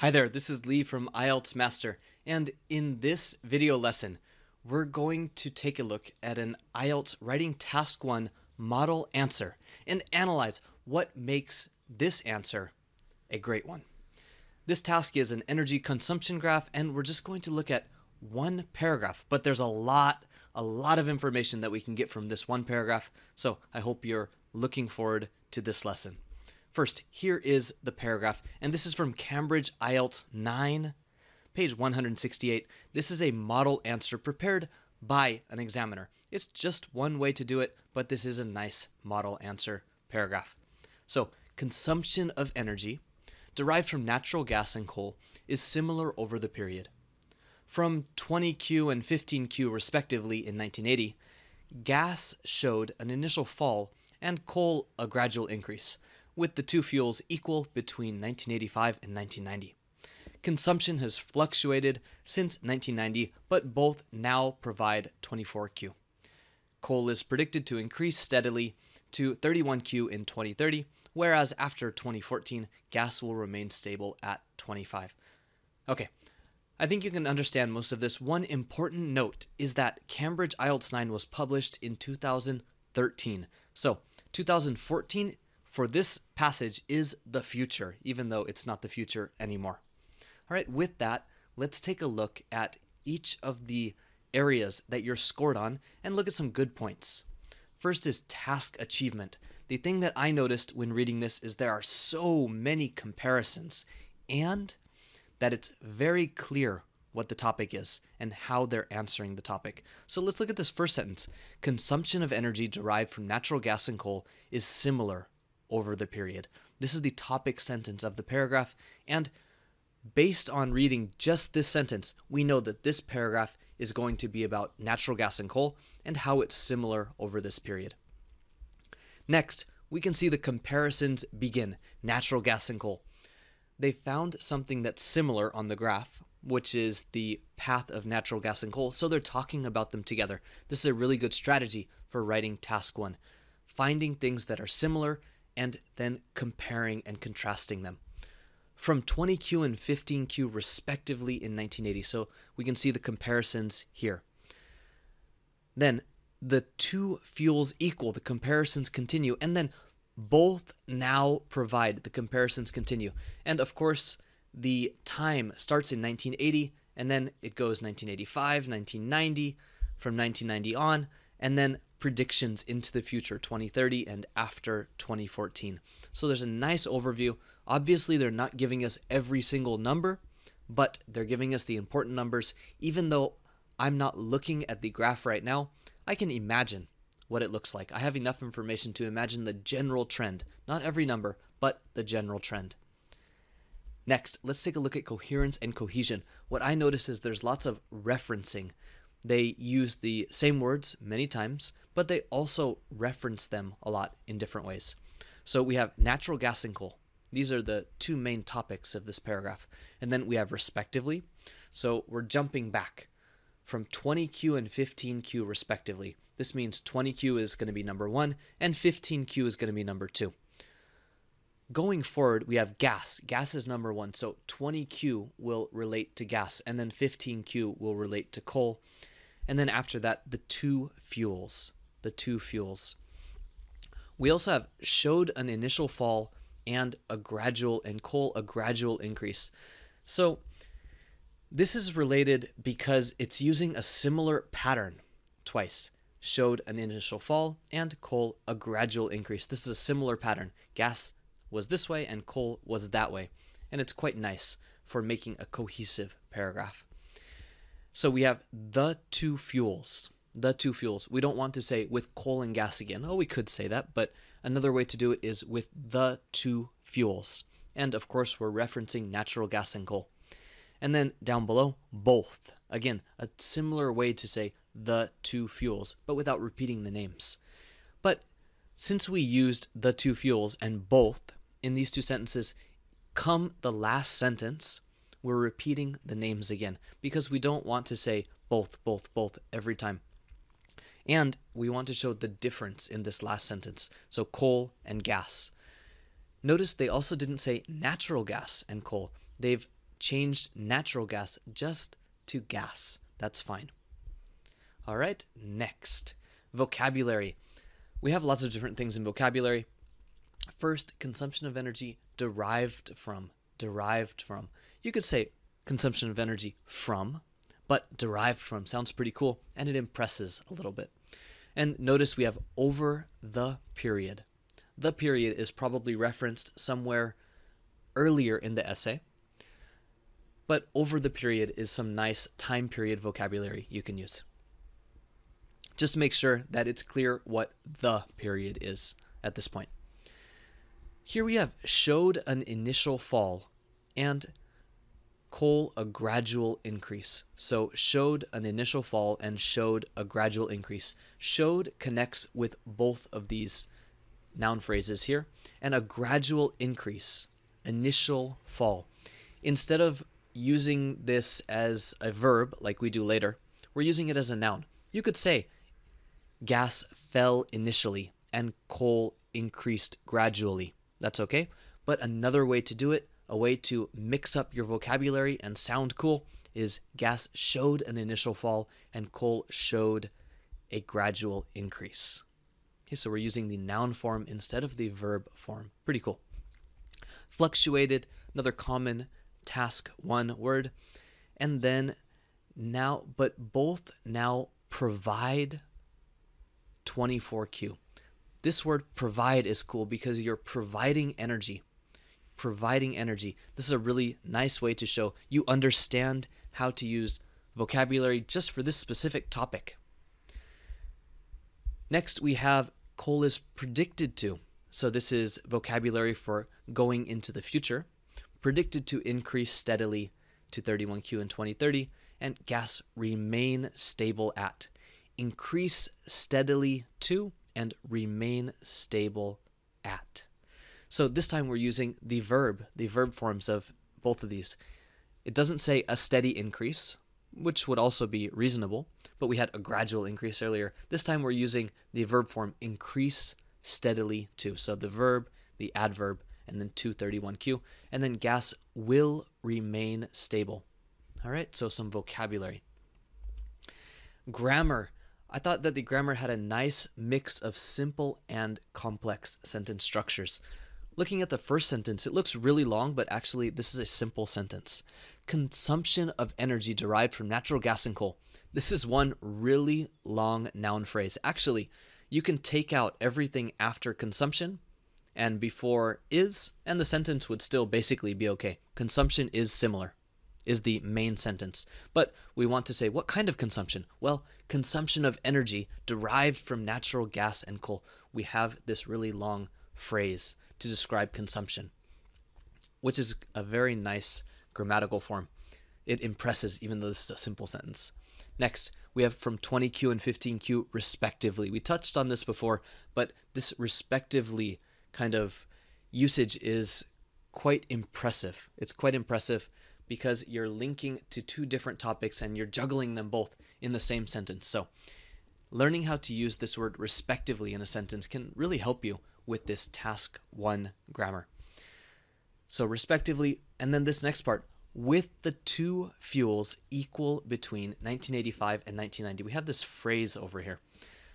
Hi there, this is Lee from IELTS Master, and in this video lesson, we're going to take a look at an IELTS Writing Task 1 model answer and analyze what makes this answer a great one. This task is an energy consumption graph, and we're just going to look at one paragraph, but there's a lot of information that we can get from this one paragraph, so I hope you're looking forward to this lesson. First, here is the paragraph, and this is from Cambridge IELTS 9, page 168. This is a model answer prepared by an examiner. It's just one way to do it, but this is a nice model answer paragraph. So, consumption of energy derived from natural gas and coal is similar over the period. From 20Q and 15Q respectively in 1980, gas showed an initial fall and coal a gradual increase, with the two fuels equal between 1985 and 1990. Consumption has fluctuated since 1990, but both now provide 24Q. Coal is predicted to increase steadily to 31Q in 2030, whereas after 2014, gas will remain stable at 25. Okay, I think you can understand most of this. One important note is that Cambridge IELTS 9 was published in 2013. So 2014 for this passage is the future, even though it's not the future anymore. All right, with that, let's take a look at each of the areas that you're scored on and look at some good points. First is task achievement. The thing that I noticed when reading this is there are so many comparisons and that it's very clear what the topic is and how they're answering the topic. So let's look at this first sentence. Consumption of energy derived from natural gas and coal is similar over the period. This is the topic sentence of the paragraph, and based on reading just this sentence, we know that this paragraph is going to be about natural gas and coal and how it's similar over this period. Next, we can see the comparisons begin, natural gas and coal. They found something that's similar on the graph, which is the path of natural gas and coal, so they're talking about them together. This is a really good strategy for writing task 1, finding things that are similar and then comparing and contrasting them. From 20Q and 15Q respectively in 1980, so we can see the comparisons here. Then the two fuels equal, the comparisons continue, and then both now provide, the comparisons continue. And of course, the time starts in 1980, and then it goes 1985, 1990, from 1990 on, and then predictions into the future, 2030 and after 2014. So there's a nice overview. Obviously, they're not giving us every single number, but they're giving us the important numbers. Even though I'm not looking at the graph right now, I can imagine what it looks like. I have enough information to imagine the general trend. Not every number, but the general trend. Next, let's take a look at coherence and cohesion. What I notice is there's lots of referencing. They use the same words many times, but they also reference them a lot in different ways. So we have natural gas and coal. These are the two main topics of this paragraph. And then we have respectively. So we're jumping back from 20Q and 15Q respectively. This means 20Q is going to be number 1 and 15Q is going to be number 2. Going forward, we have gas. Gas is number 1, so 20Q will relate to gas, and then 15Q will relate to coal. And then after that, the two fuels. We also have showed an initial fall and coal a gradual increase. So this is related because it's using a similar pattern twice. Showed an initial fall and coal a gradual increase. This is a similar pattern. Gas was this way and coal was that way. And it's quite nice for making a cohesive paragraph. So we have the two fuels. We don't want to say with coal and gas again. Oh, we could say that, but another way to do it is with the two fuels. And of course, we're referencing natural gas and coal. And then down below, both. Again, a similar way to say the two fuels, but without repeating the names. But since we used the two fuels and both in these two sentences, come the last sentence, we're repeating the names again because we don't want to say both every time. And we want to show the difference in this last sentence. So coal and gas. Notice they also didn't say natural gas and coal. They've changed natural gas just to gas. That's fine. All right, next, vocabulary. We have lots of different things in vocabulary. First, consumption of energy derived from. You could say consumption of energy from, but derived from sounds pretty cool, and it impresses a little bit. And notice we have over the period. The period is probably referenced somewhere earlier in the essay, but over the period is some nice time period vocabulary you can use. Just make sure that it's clear what the period is at this point. Here we have showed an initial fall and a gradual increase. So showed an initial fall and showed a gradual increase. Showed connects with both of these noun phrases here, and a gradual increase, initial fall. Instead of using this as a verb like we do later, we're using it as a noun. You could say gas fell initially and coal increased gradually. That's okay. But another way to do it, a way to mix up your vocabulary and sound cool, is gas showed an initial fall and coal showed a gradual increase. Okay, so we're using the noun form instead of the verb form. Pretty cool. Fluctuated, another common task 1 word. And then now, but both now provide 24Q. This word provide is cool because you're providing energy. This is a really nice way to show you understand how to use vocabulary just for this specific topic. Next, we have coal is predicted to. So this is vocabulary for going into the future. Predicted to increase steadily to 31Q in 2030, and gas remain stable at. Increase steadily to and remain stable at. So this time we're using the verb forms of both of these. It doesn't say a steady increase, which would also be reasonable, but we had a gradual increase earlier. This time we're using the verb form increase steadily to. So the verb, the adverb, and then to 31Q, and then gas will remain stable. All right, so some vocabulary. Grammar. I thought that the grammar had a nice mix of simple and complex sentence structures. Looking at the first sentence, it looks really long, but actually this is a simple sentence. Consumption of energy derived from natural gas and coal. This is one really long noun phrase. Actually, you can take out everything after consumption and before is, and the sentence would still basically be okay. Consumption is similar, is the main sentence. But we want to say, what kind of consumption? Well, consumption of energy derived from natural gas and coal. We have this really long phrase to describe consumption, which is a very nice grammatical form. It impresses, even though this is a simple sentence. Next, we have from 20Q and 15Q respectively. We touched on this before, but this respectively kind of usage is quite impressive. It's quite impressive because you're linking to two different topics and you're juggling them both in the same sentence. So learning how to use this word respectively in a sentence can really help you with this task 1 grammar. So respectively, and then this next part, with the two fuels equal between 1985 and 1990. We have this phrase over here.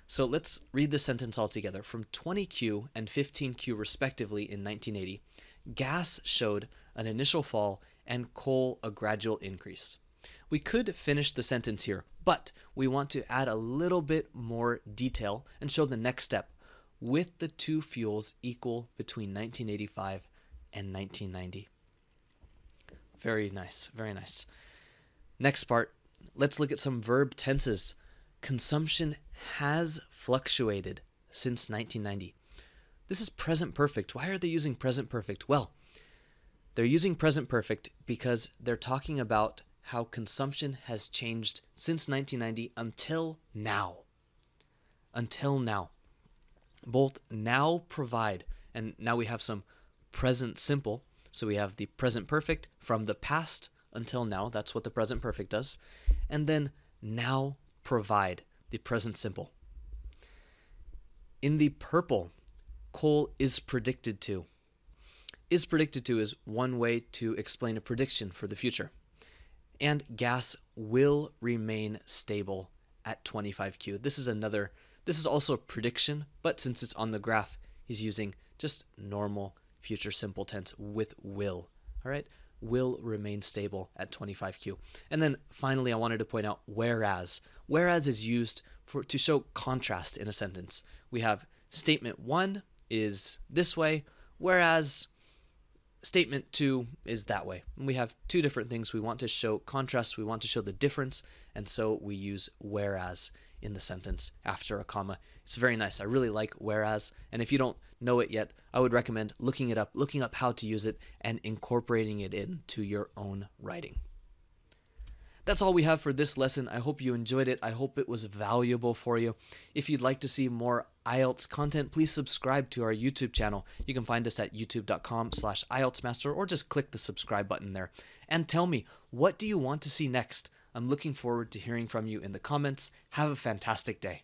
So let's read the sentence all together. From 20Q and 15Q respectively in 1980, gas showed an initial fall and coal a gradual increase. We could finish the sentence here, but we want to add a little bit more detail and show the next step. With the two fuels equal between 1985 and 1990. Very nice, very nice. Next part, let's look at some verb tenses. Consumption has fluctuated since 1990. This is present perfect. Why are they using present perfect? Well, they're using present perfect because they're talking about how consumption has changed since 1990 until now. Until now. Both now provide, and now we have some present simple. So we have the present perfect from the past until now. That's what the present perfect does. And then now provide, the present simple. In the purple, coal is predicted to. is predicted to is one way to explain a prediction for the future. And gas will remain stable at 25Q. This is also a prediction, but since it's on the graph, he's using just normal future simple tense with will. All right, will remain stable at 25Q. And then finally, I wanted to point out whereas. Whereas is used to show contrast in a sentence. We have statement 1 is this way, whereas statement 2 is that way. And we have two different things. We want to show contrast, we want to show the difference, and so we use whereas in the sentence after a comma. It's very nice. I really like whereas, and if you don't know it yet, I would recommend looking it up, looking up how to use it, and incorporating it into your own writing. That's all we have for this lesson. I hope you enjoyed it. I hope it was valuable for you. If you'd like to see more IELTS content, please subscribe to our YouTube channel. You can find us at youtube.com/IELTS Master, or just click the subscribe button there. And tell me, what do you want to see next? I'm looking forward to hearing from you in the comments. Have a fantastic day.